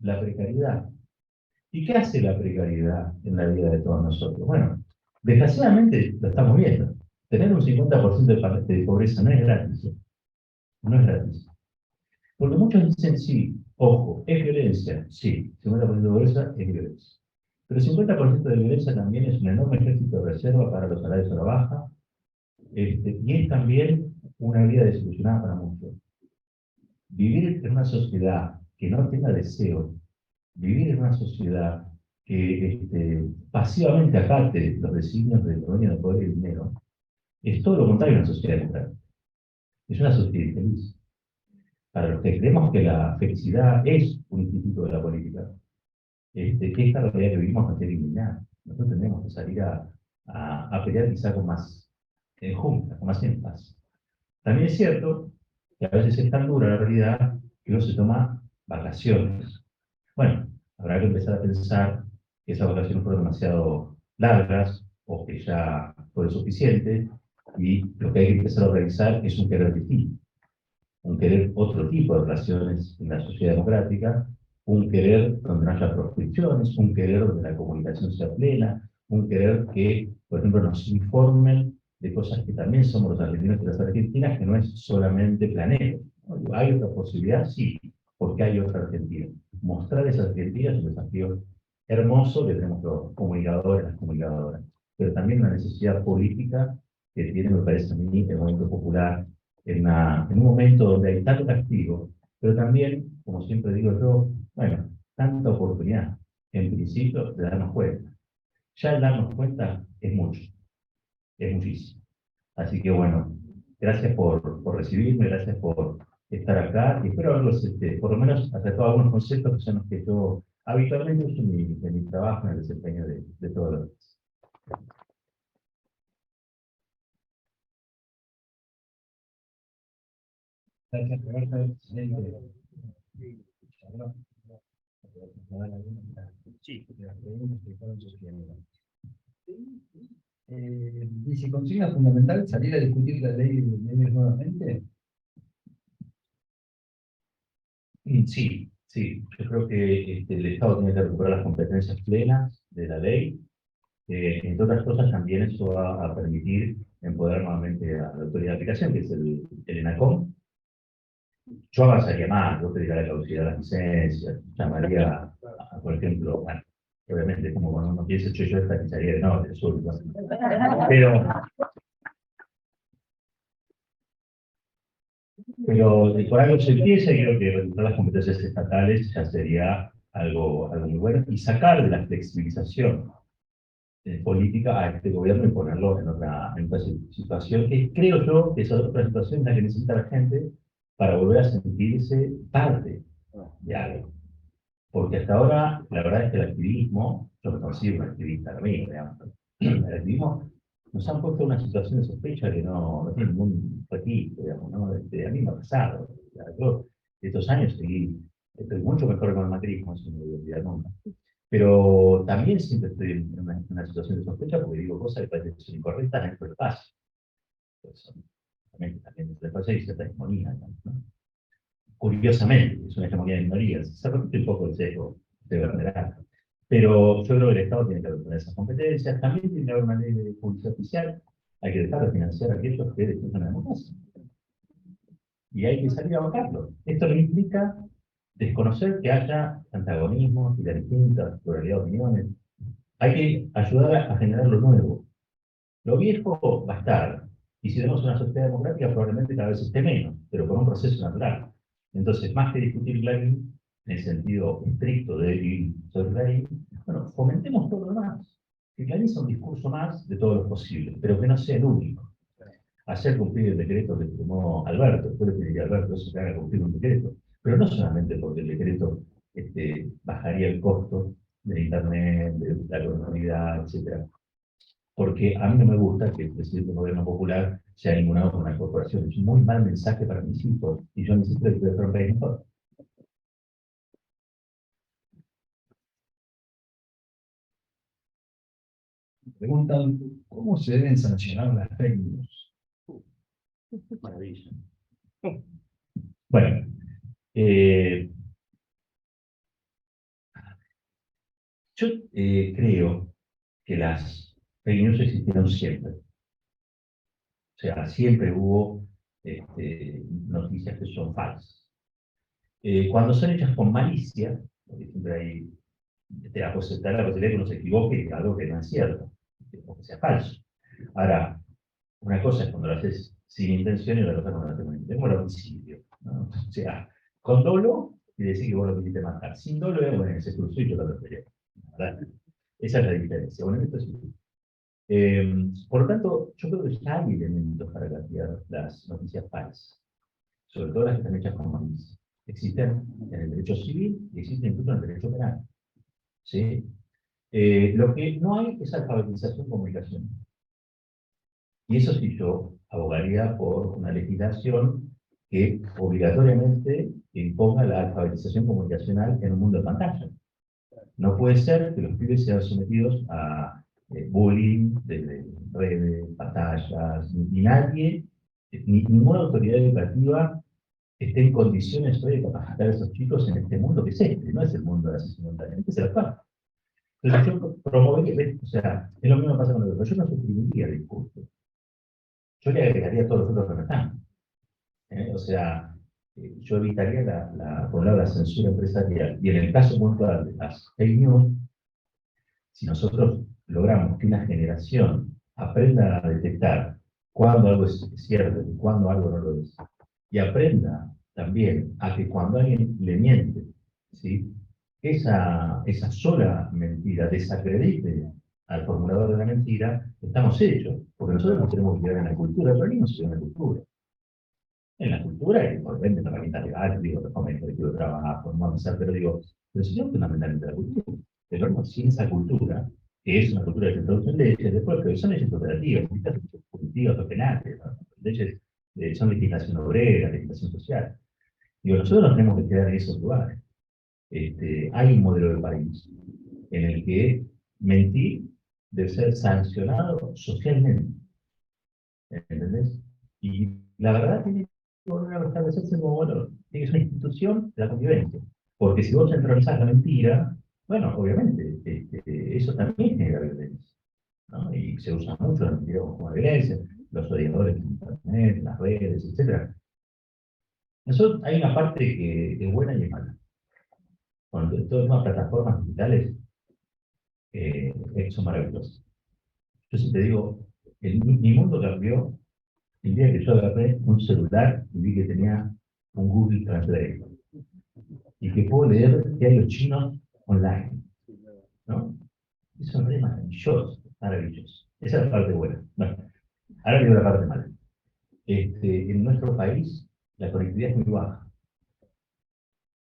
la precariedad. ¿Y qué hace la precariedad en la vida de todos nosotros? Bueno, desgraciadamente lo estamos viendo. Tener un 50% de pobreza no es gratis. No es gratis. Porque muchos dicen, sí, ojo, es violencia. Sí, 50% de pobreza es violencia. Pero 50% de violencia también es un enorme ejército de reserva para los salarios a la baja, y es también una vida desilusionada para muchos. Vivir en una sociedad que no tenga deseo, vivir en una sociedad que pasivamente acate los designios del dueño de poder y dinero, es todo lo contrario a una sociedad democrática. Es una sociedad infeliz. Para los que creemos que la felicidad es un instituto de la política, que esta realidad que vivimos no tiene eliminar. Nosotros tenemos que salir a pelear quizá con más enjundia, con más énfasis. También es cierto que a veces es tan dura la realidad que uno se toma vacaciones. Bueno, habrá que empezar a pensar que esas vacaciones fueron demasiado largas o que ya fueron suficientes, y lo que hay que empezar a realizar es un querer distinto, un querer otro tipo de relaciones en la sociedad democrática, un querer donde no haya proscripciones, un querer donde la comunicación sea plena, un querer que, por ejemplo, nos informen de cosas que también somos los argentinos y las argentinas, que no es solamente planeo. ¿Hay otra posibilidad? Sí, porque hay otra Argentina. Mostrar esa Argentina es un desafío hermoso que tenemos los comunicadores, las comunicadoras, pero también una necesidad política que tiene, me parece a mí, el movimiento popular en un momento donde hay tanto castigo, pero también, como siempre digo yo, bueno, tanta oportunidad, en principio, de darnos cuenta. Ya el darnos cuenta es mucho, es muchísimo. Así que bueno, gracias por recibirme, gracias por estar acá, y espero haberlos, por lo menos, acercado a algunos conceptos que son los que yo habitualmente uso en mi trabajo, en el desempeño de todos los días. Gracias, Roberto. Sí, las preguntas que fueron surgiendo. Dice, ¿considera fundamental salir a discutir la ley de medios nuevamente? Sí, sí. Yo creo que el Estado tiene que recuperar las competencias plenas de la ley. Entre otras cosas, también eso va a permitir empoderar nuevamente a la autoridad de aplicación, que es el ENACOM. Yo avanzaría más, yo pediría la caducidad de las licencias, llamaría, por ejemplo, bueno, obviamente, como cuando uno piensa, yo esta pizzería de norte, del sur, ¿no? Pero por algo se empieza, y creo que recuperar las competencias estatales ya sería algo muy bueno, y sacar de la flexibilización política a este gobierno y ponerlo en otra situación, que creo yo que esa otra situación es la que necesita la gente para volver a sentirse parte de algo. Porque hasta ahora, la verdad es que el activismo, yo me considero un activista también, digamos, el activismo nos han puesto en una situación de sospecha que no tiene ningún registro, digamos, ¿no? A mí me ha pasado. Yo estos años estoy mucho mejor con el macrismo, eso no me voy a olvidar nunca. Pero también siempre estoy en una situación de sospecha porque digo cosas que parecen que son incorrectas en el espacio. Pues, también después hay cierta hegemonía, ¿no? Curiosamente, es una hegemonía de minorías. Se repite un poco el sesgo de verdad. Pero yo creo que el Estado tiene que recuperar esas competencias. También tiene que haber una ley de publicidad oficial. Hay que dejar de financiar a aquellos que destruyen la democracia. Y hay que salir a votarlo. Esto no implica desconocer que haya antagonismos y la distinta pluralidad de opiniones. Hay que ayudar a generar lo nuevo. Lo viejo va a estar, y si tenemos una sociedad democrática probablemente cada vez esté menos, pero por un proceso natural. Entonces, más que discutir Clarín, en el sentido estricto de vivir sobre Clarín, bueno, fomentemos todo lo demás. Que Clarín sea un discurso más de todo lo posible, pero que no sea el único. Hacer cumplir el decreto que firmó Alberto, después le pediría a Alberto eso que haga cumplir un decreto, pero no solamente porque el decreto bajaría el costo de Internet, de la conectividad, etcétera, porque a mí no me gusta que el presidente del gobierno popular sea ningunado por una corporación. Es un muy mal mensaje para mis hijos, y yo necesito que el romper todo.
Preguntan, ¿cómo se deben sancionar las fake news?
Maravilla. Bueno, yo creo que las fake news existieron siempre. O sea, siempre hubo noticias que son falsas. Cuando son hechas con malicia, porque siempre hay la posibilidad de que uno se equivoque y algo que no es cierto, o que sea falso. Ahora, una cosa es cuando lo haces sin intención y otra cosa es cuando lo haces con intención, como el homicidio, ¿no? O sea, con dolo, y decir que vos lo quisiste matar. Sin dolo, bueno, se cruzó y yo lo atropellé. Esa es la diferencia. Bueno, esto sí. Por lo tanto, yo creo que ya hay elementos para cambiar las noticias falsas, sobre todo las que están hechas con malicia. Existen en el derecho civil y existen incluso en el derecho penal. ¿Sí? Lo que no hay es alfabetización comunicacional. Y eso sí, yo abogaría por una legislación que obligatoriamente imponga la alfabetización comunicacional en un mundo de pantalla. No puede ser que los pibes sean sometidos a bullying desde redes, pantallas, ni nadie, ninguna autoridad educativa esté en condiciones de capacitar a esos chicos en este mundo que es este, no es el mundo de la simultánea, este es el actual. Entonces yo promovería, o sea, es lo mismo que pasa con el otro, yo no suprimiría el discurso, yo le agregaría todos los otros que no están. O sea, yo evitaría por un lado, la censura empresarial, y en el caso puntual de las fake news, si nosotros logramos que una generación aprenda a detectar cuándo algo es cierto y cuándo algo no lo es, y aprenda también a que cuando alguien le miente, ¿sí? esa sola mentira desacredite al formulador de la mentira, estamos hechos, porque nosotros nos tenemos que quedar en la cultura, pero ni no se en la cultura. En la cultura, y obviamente en herramientas legales, digo, el colectivo de trabajo, no vamos a hacer, pero digo, pero si no fundamentalmente la cultura. Pero no, sin esa cultura, que es una cultura que se introduce en leyes, después, pero son leyes operativas, leyes punitivas o penales, ¿no? Leyes, son legislación obrera, legislación social. Digo, nosotros nos tenemos que quedar en esos lugares. Hay un modelo de país en el que mentir debe ser sancionado socialmente. ¿Entendés? Y la verdad tiene que volver a establecerse como, bueno, tiene que ser una institución de la convivencia. Porque si vos centralizás la mentira, bueno, obviamente, eso también genera violencia, ¿no? Y se usa mucho la mentira como violencia, los odiadores de Internet, las redes, etc. Nosotros, hay una parte que es buena y es mala. Cuando todas las plataformas digitales son maravillosas. Yo sí te digo, mi mundo cambió el día que yo agarré un celular y vi que tenía un Google Translate y que puedo leer diarios chinos online, ¿no? Eso es maravilloso, maravilloso. Esa es la parte buena. Bueno, ahora digo la parte mala. En nuestro país la conectividad es muy baja.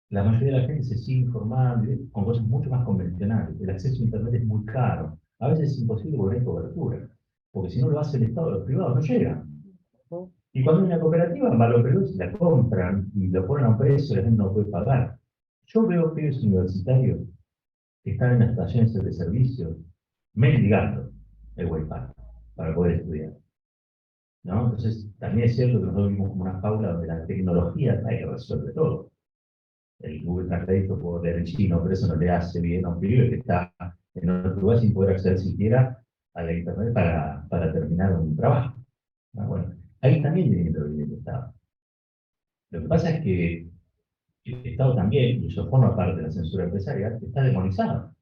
La mayoría de la gente se sigue informando con cosas mucho más convencionales. El acceso a Internet es muy caro. A veces es imposible porque no hay cobertura. Porque si no lo hace el Estado, los privados no llegan. Y cuando hay una cooperativa, van los privados y la compran y lo ponen a un precio y la gente no puede pagar. Yo veo pibes universitarios que están en las estaciones de servicio mendigando el Wi-Fi para poder estudiar, ¿no? Entonces, también es cierto que nosotros vivimos como una faula donde la tecnología trae que resuelve todo. El Google Translate lo puedo leer en chino, pero eso no le hace bien a un pibe que está en otro lugar sin poder acceder siquiera a la Internet para terminar un trabajo, ¿no? Bueno, ahí también tiene que intervenir el Estado. Lo que pasa es que el Estado también, y eso forma parte de la censura empresarial, está demonizado,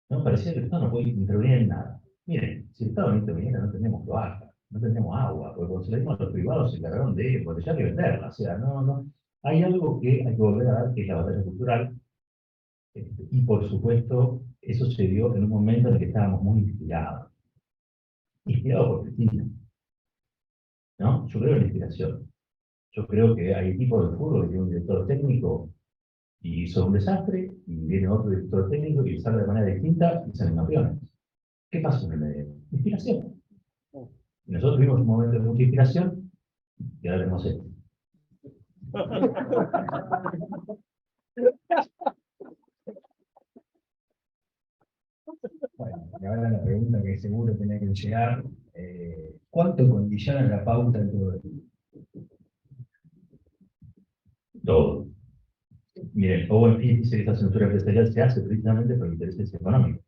¿no? Parecía que el Estado no puede intervenir en nada. Miren, si el Estado no interviniera, no tenemos cloaca, no tenemos agua, porque cuando se le dimos a los privados se encargaron de botellar y venderla. O sea, no. Hay algo que hay que volver a dar, que es la batalla cultural, y por supuesto, eso se dio en un momento en el que estábamos muy inspirados por Cristina, ¿no? Yo creo en la inspiración. Yo creo que hay equipos de fútbol que tiene un director técnico y hizo un desastre, y viene otro director técnico y sale de manera distinta y salen campeones. ¿Qué pasó en el medio? Inspiración. Y nosotros tuvimos un momento de mucha inspiración y ahora tenemos esto.
Bueno, y ahora la pregunta que seguro tiene que llegar, ¿cuánto condiciona la pauta en todo esto?
Todo. Miren, Owen Field dice que esta censura empresarial se hace precisamente por intereses económicos,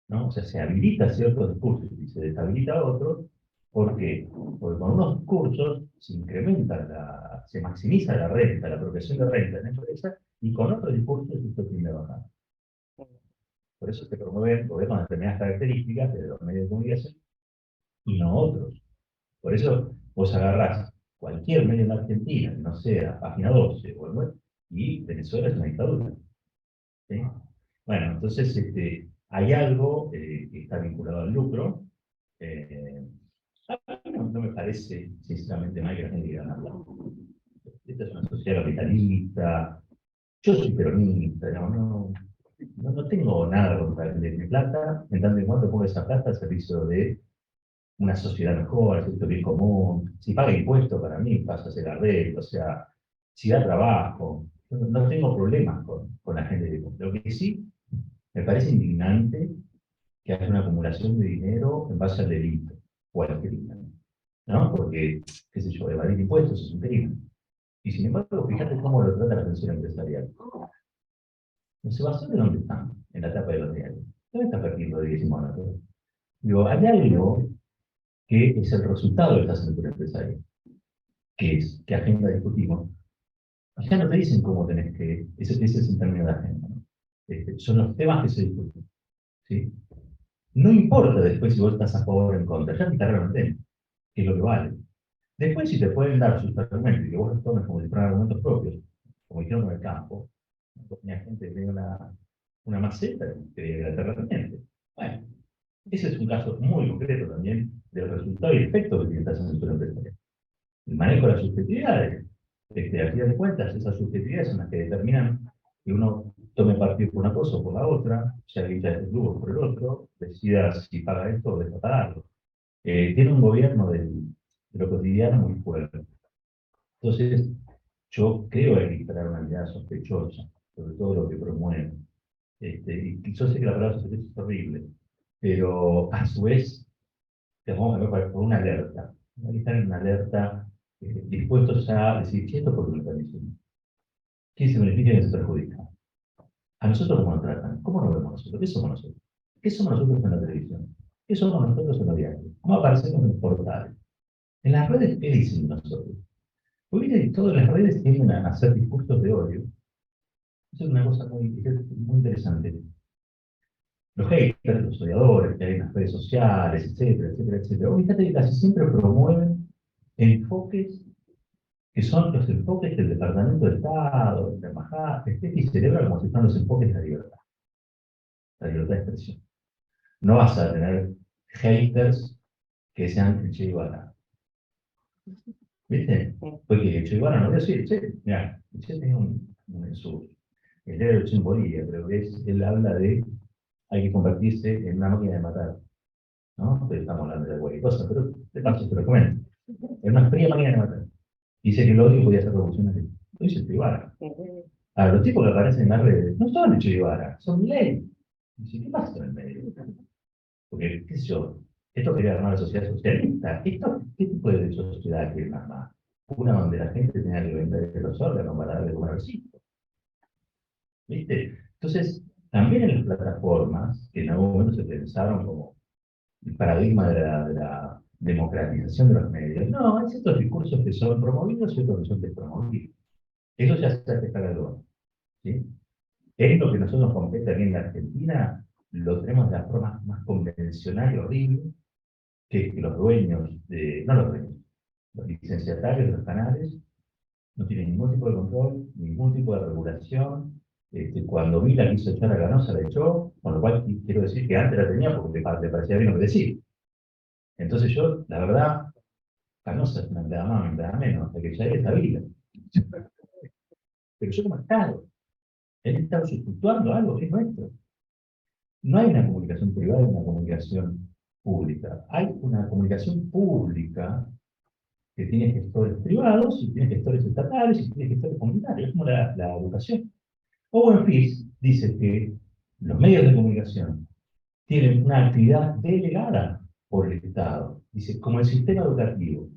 ¿no? O sea, se habilita ciertos discursos y se deshabilita otros. ¿Por qué? Porque con unos discursos se incrementa, se maximiza la renta, la progresión de renta en la empresa, y con otros discursos esto tiende a bajar. Por eso se promueven gobiernos de determinadas características de los medios de comunicación y no otros. Por eso vos agarrás cualquier medio en la Argentina, que no sea Página 12 o el web, y Venezuela es una dictadura. ¿Sí? Bueno, entonces hay algo que está vinculado al lucro. A mí no me parece, sinceramente, mal que la gente quiera hablar. Esta es una sociedad capitalista. Yo soy peronista, no tengo nada contra el de mi plata, en tanto en cuanto ponga esa plata al servicio de una sociedad mejor, al servicio del bien común. Si paga impuestos, para mí pasa a ser arreglo, o sea, si da trabajo. No tengo problemas con la gente de lo que sí me parece indignante que haya una acumulación de dinero en base al delito, cualquier crimen, ¿no? Porque, qué sé yo, evadir impuestos es un crimen. Y sin embargo, fíjate cómo lo trata la atención empresarial. Los evasores, ¿dónde están? En la etapa de los diarios. ¿Dónde está Fermín Rodríguez y Mónaco? Digo, hay algo que es el resultado de esta censura empresarial, que es, ¿qué agenda discutimos? Acá no te dicen cómo tenés que, ese es el término de agenda, ¿no? Son los temas que se discuten, ¿sí? No importa después si vos estás a favor o en contra, ya te instalaron el tema, que es lo que vale. Después, si te pueden dar sus argumentos y que vos los tomes como si fueran argumentos propios, como dijeron en el campo, tenía gente que tenía una maceta que quería la terrateniente. Bueno, ese es un caso muy concreto también del resultado y efecto que tiene esta censura empresarial. El manejo de las subjetividades. A fin de cuentas, esas subjetividades son las que determinan que uno tome partido por una cosa o por la otra, se habilita este club o por el otro, decida si paga esto o deja pagarlo. Tiene un gobierno de lo cotidiano muy fuerte. Entonces, yo creo que hay que instalar una mirada sospechosa sobre todo lo que promueve. Y yo sé que la palabra sospechosa es horrible, pero a su vez, tenemos que ver por una alerta. Hay que estar en una alerta, dispuestos a decir, ¿qué esto por qué lo están diciendo? ¿Quién se beneficia y quién se perjudica? ¿A nosotros cómo nos tratan? ¿Cómo nos vemos nosotros? ¿Qué somos nosotros? ¿Qué somos nosotros en la televisión? ¿Qué somos nosotros en los diarios? ¿Cómo aparecemos en los portales? En las redes, ¿qué dicen nosotros? Porque todas las redes tienden a hacer discursos de odio. Eso es una cosa muy interesante. Los haters, los odiadores que hay en las redes sociales, etcétera, etcétera, etcétera. Fíjate que casi siempre promueven enfoques que son los enfoques del Departamento de Estado, de la Embajada, y celebra como si fueran los enfoques de la libertad de expresión. No vas a tener haters que sean el Che Guevara. ¿Viste? Porque el Che Guevara no voy a decir, Che, mira, el Che tiene un sur. El de Che en Bolivia, pero él habla de hay que convertirse en una máquina de matar. ¿No? Pero estamos hablando de cualquier cosa, pero de paso se lo comento. En una fría máquina de matar. Dice que el odio podía ser revolucionario. Lo dice el Che Guevara. Ahora, los tipos que aparecen en las redes no son el Che Guevara, son Milei. Dice, ¿qué pasa en el medio? Porque, qué sé yo, esto quería armar la sociedad socialista. ¿Qué tipo de sociedad quiere armar? Una donde la gente tenga que vender los órganos para darle comer al sitio. ¿Viste? Entonces, también en las plataformas, que en algún momento se pensaron como el paradigma de la democratización de los medios, no, hay ciertos discursos que son promovidos y otros que son despromovidos. Eso ya se hace escala global. ¿Sí? Es lo que nosotros compete aquí en la Argentina, lo tenemos de la forma más convencional y horrible, que los dueños no los dueños, los licenciatarios de los canales no tienen ningún tipo de control, ningún tipo de regulación. Cuando Vila quiso echar a Ganosa, la echó, con lo cual quiero decir que antes la tenía porque le parecía bien lo que decía. Entonces yo, la verdad, Canosa es una empleada más, una empleada menos, hasta que ya es la Vila. Pero yo como Estado, él está usufructuando algo que es nuestro. No hay una comunicación privada y una comunicación pública. Hay una comunicación pública que tiene gestores privados, y tiene gestores estatales, y tiene gestores comunitarios, es como la educación. Owen Fitz dice que los medios de comunicación tienen una actividad delegada por el Estado. Dice, como el sistema educativo,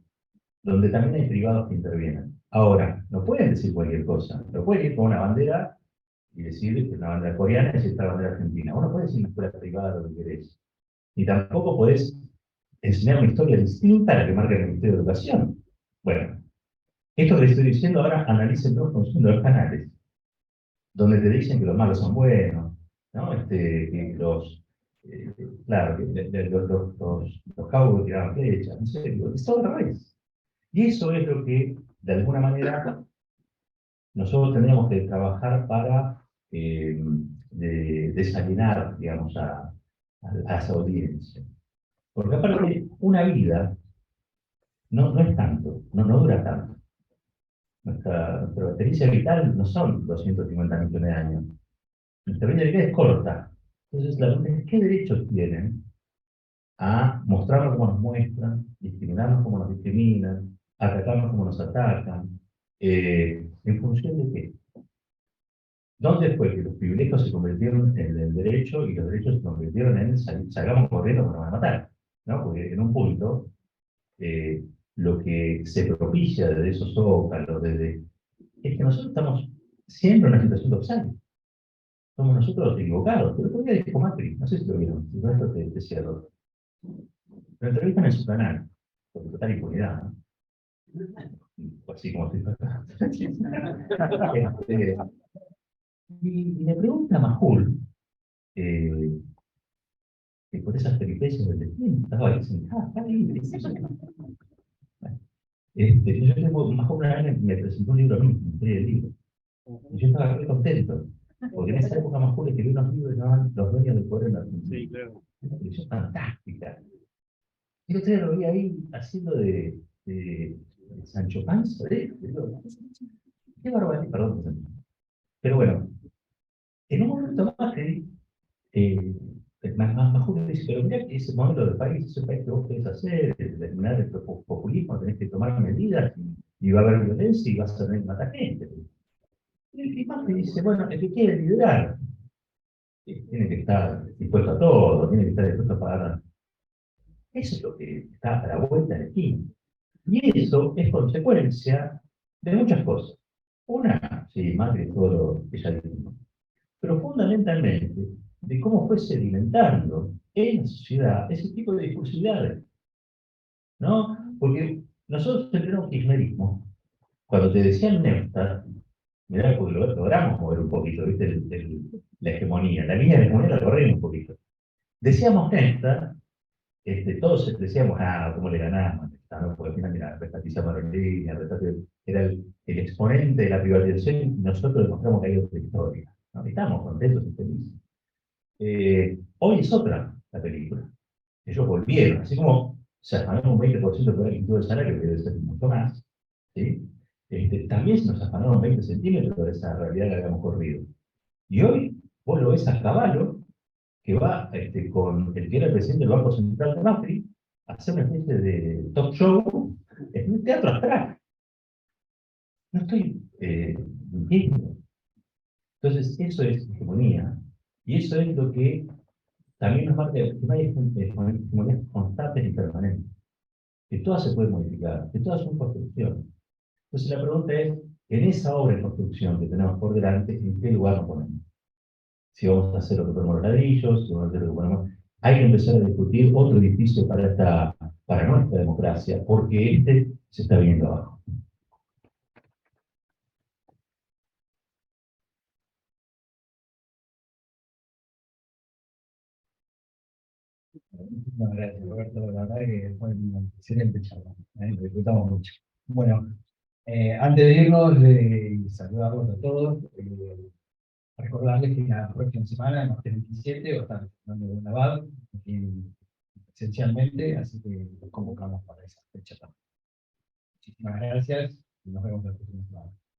donde también hay privados que intervienen. Ahora, no pueden decir cualquier cosa. No pueden ir con una bandera y decir que una bandera coreana es esta bandera argentina. Vos no podés decir en una escuela privada lo que querés. Ni tampoco podés enseñar una historia distinta a la que marca el Ministerio de Educación. Bueno, esto que les estoy diciendo ahora, analicen los consumo de los canales, donde te dicen que los malos son buenos, ¿no? Que claro, que los cabos tiraban flechas, no sé, digo, es todo al revés. Y eso es lo que, de alguna manera, nosotros tendríamos que trabajar para desalinear, digamos, a esa audiencia. Porque aparte, una vida no es tanto, no dura tanto. Nuestra experiencia vital no son 250 millones de años. Nuestra vida vital es corta. Entonces, la pregunta es, ¿qué derechos tienen a mostrarnos como nos muestran, discriminarnos como nos discriminan, atacarnos como nos atacan? ¿En función de qué? ¿Dónde fue que los privilegios se convirtieron en el derecho y los derechos se convirtieron en salgamos corriendo que nos van a matar? ¿No? Porque en un punto, lo que se propicia desde esos zócalos, es que nosotros estamos siempre en una situación doxal. Somos nosotros los equivocados. Pero todavía dijo Macri, no sé si lo vieron, si con esto te cierro. Lo entrevistan en su canal, con total impunidad, ¿no? Así como estoy acá. Y le pregunta a Majul, que por esas peripecias del destino, estaba ahí sentada, está libre. Yo tengo, Majul una vez me presentó un libro a mí, me entregué el libro. Y yo estaba muy contento, porque en esa época Majul escribió unos libros que llamaban Los dueños del poder en la Argentina. Sí, claro. Una colección fantástica. Y usted lo vi ahí haciendo de Sancho Panza, qué barbaridad, perdón. Pero bueno, en un momento más Majul dice, pero mira que ese modelo de país, ese país que vos querés hacer, determinar el populismo, tenés que tomar medidas y va a haber violencia y vas a tener que matar gente. Y Macri dice, bueno, el que quiere liderar tiene que estar dispuesto a todo, tiene que estar dispuesto a pagar. Eso es lo que está a la vuelta de la esquina. Y eso es consecuencia de muchas cosas. Una, sí, Macri, todo lo que ya dijimos, pero fundamentalmente de cómo fue sedimentando en la sociedad ese tipo de discursividades, ¿no? Porque nosotros tenemos kirchnerismo. Cuando te decían Neustadt, mirá, porque logramos mover un poquito, ¿viste? La hegemonía, la línea de hegemonía la corrimos un poquito. Decíamos Neustadt, todos decíamos, ¿cómo le ganamos? ¿No? Porque al final, mira, restatizamos Aerolínea, era el exponente de la privatización y nosotros demostramos que hay otra historia, ¿no? Y estamos contentos y felices. Hoy es otra la película. Ellos volvieron, así como se afanaron un 20% por el del salario, que debe ser mucho más, ¿sí? También se nos afanaron 20 centímetros de esa realidad que habíamos corrido. Y hoy vos lo ves a Cavallo, que va con el que era el presidente del Banco Central de Macri, a hacer una especie de talk show en un teatro astral. No estoy mintiendo. Entonces, eso es hegemonía, y eso es lo que también nos marca que no hay hegemonías constantes y permanentes, que todas se pueden modificar, que todas son construcción. Entonces la pregunta es, en esa obra de construcción que tenemos por delante, ¿en qué lugar nos ponemos? Si vamos a hacer lo que ponemos los ladrillos, si vamos a hacer lo que ponemos... Hay que empezar a discutir otro edificio para nuestra democracia, porque este se está viniendo abajo.
No, gracias, Roberto. La verdad que fue una excelente charla. Lo disfrutamos mucho. Bueno, antes de irnos y saludarlos a todos, recordarles que la próxima semana, el martes 27, va a estar hablando de una VAD, esencialmente, así que los convocamos para esa fecha también. Muchísimas gracias y nos vemos la próxima semana.